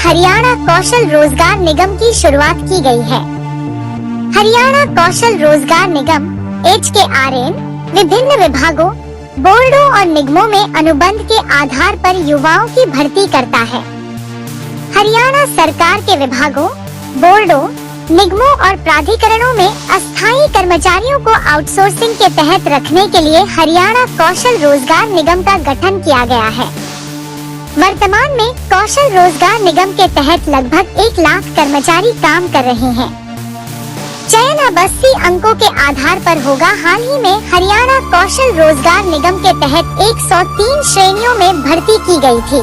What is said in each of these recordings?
हरियाणा कौशल रोजगार निगम की शुरुआत की गई है। हरियाणा कौशल रोजगार निगम HKRN विभिन्न विभागों, बोर्डों और निगमों में अनुबंध के आधार पर युवाओं की भर्ती करता है। हरियाणा सरकार के विभागों, बोर्डों, निगमों और प्राधिकरणों में अस्थायी कर्मचारियों को आउटसोर्सिंग के तहत रखने के लिए हरियाणा कौशल रोजगार निगम का गठन किया गया है। वर्तमान में कौशल रोजगार निगम के तहत लगभग 1 लाख कर्मचारी काम कर रहे हैं। चयन अब 80 अंकों के आधार पर होगा। हाल ही में हरियाणा कौशल रोजगार निगम के तहत 103 श्रेणियों में भर्ती की गई थी।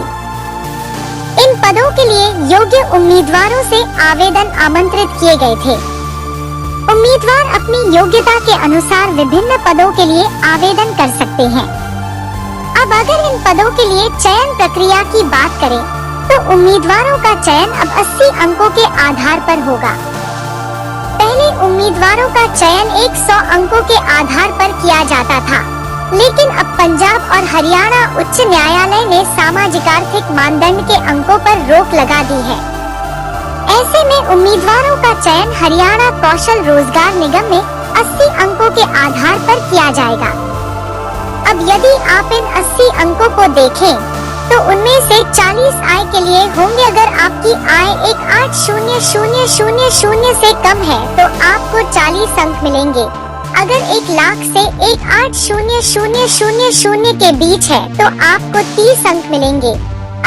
इन पदों के लिए योग्य उम्मीदवारों से आवेदन आमंत्रित किए गए थे। उम्मीदवार अपनी योग्यता के अनुसार विभिन्न पदों के लिए आवेदन कर सकते हैं। अब अगर इन पदों के लिए चयन प्रक्रिया की बात करें तो उम्मीदवारों का चयन अब 80 अंकों के आधार पर होगा। पहले उम्मीदवारों का चयन 100 अंकों के आधार पर किया जाता था, लेकिन अब पंजाब और हरियाणा उच्च न्यायालय ने सामाजिक आर्थिक मानदंड के अंकों पर रोक लगा दी है। ऐसे में उम्मीदवारों का चयन हरियाणा कौशल रोजगार निगम में 80 अंकों के आधार पर किया जाएगा। अब यदि आप इन 80 अंकों को देखें तो उनमें से 40 आय के लिए होंगे। अगर आपकी आय 180000 से कम है तो आपको 40 अंक मिलेंगे। अगर 1 लाख से 180000 के बीच है तो आपको 30 अंक मिलेंगे।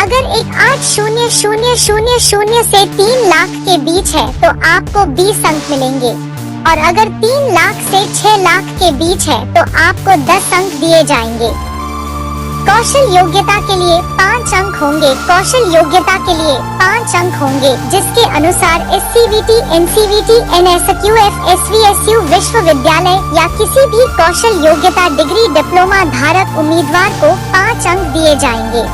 अगर 180000 से 3 लाख के बीच है तो आपको 20 अंक मिलेंगे। और अगर 3 लाख से 6 लाख के बीच है तो आपको 10 अंक दिए जाएंगे। कौशल योग्यता के लिए 5 अंक होंगे। कौशल योग्यता के लिए 5 अंक होंगे, जिसके अनुसार SCVT, NCVT, NSQF, SVSU विश्वविद्यालय या किसी भी कौशल योग्यता डिग्री डिप्लोमा धारक उम्मीदवार को 5 अंक दिए जाएंगे।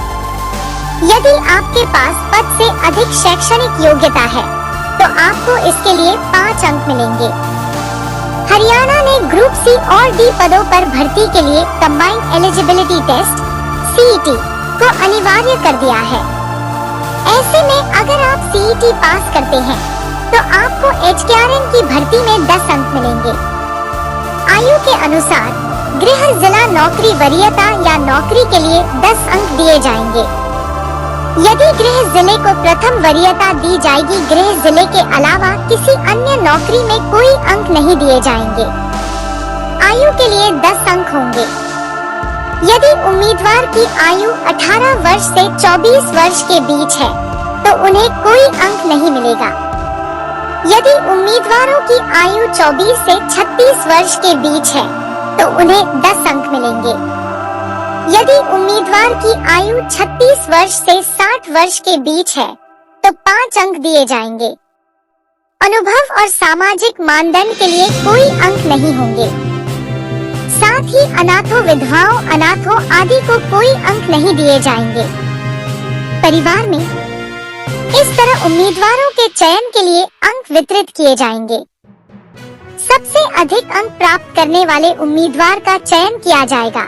यदि आपके पास पद से अधिक शैक्षणिक योग्यता है तो आपको इसके लिए 5 अंक मिलेंगे। हरियाणा ने ग्रुप C और D पदों पर भर्ती के लिए कंबाइंड एलिजिबिलिटी टेस्ट CET को अनिवार्य कर दिया है। ऐसे में अगर आप CET पास करते हैं तो आपको HKRN की भर्ती में 10 अंक मिलेंगे। आयु के अनुसार गृह जिला नौकरी वरीयता या नौकरी के लिए 10 अंक दिए जाएंगे। यदि गृह जिले को प्रथम वरीयता दी जाएगी, गृह जिले के अलावा किसी अन्य नौकरी में कोई अंक नहीं दिए जाएंगे। आयु के लिए 10 अंक होंगे। यदि उम्मीदवार की आयु 18 वर्ष से 24 वर्ष के बीच है तो उन्हें कोई अंक नहीं मिलेगा। यदि उम्मीदवारों की आयु 24 से 36 वर्ष के बीच है तो उन्हें 10 अंक मिलेंगे। यदि उम्मीदवार की आयु 36 वर्ष से 60 वर्ष के बीच है तो 5 अंक दिए जाएंगे। अनुभव और सामाजिक मानदंड के लिए कोई अंक नहीं होंगे। साथ ही अनाथों, विधवाओं, अनाथों आदि को कोई अंक नहीं दिए जाएंगे। परिवार में इस तरह उम्मीदवारों के चयन के लिए अंक वितरित किए जाएंगे। सबसे अधिक अंक प्राप्त करने वाले उम्मीदवार का चयन किया जाएगा।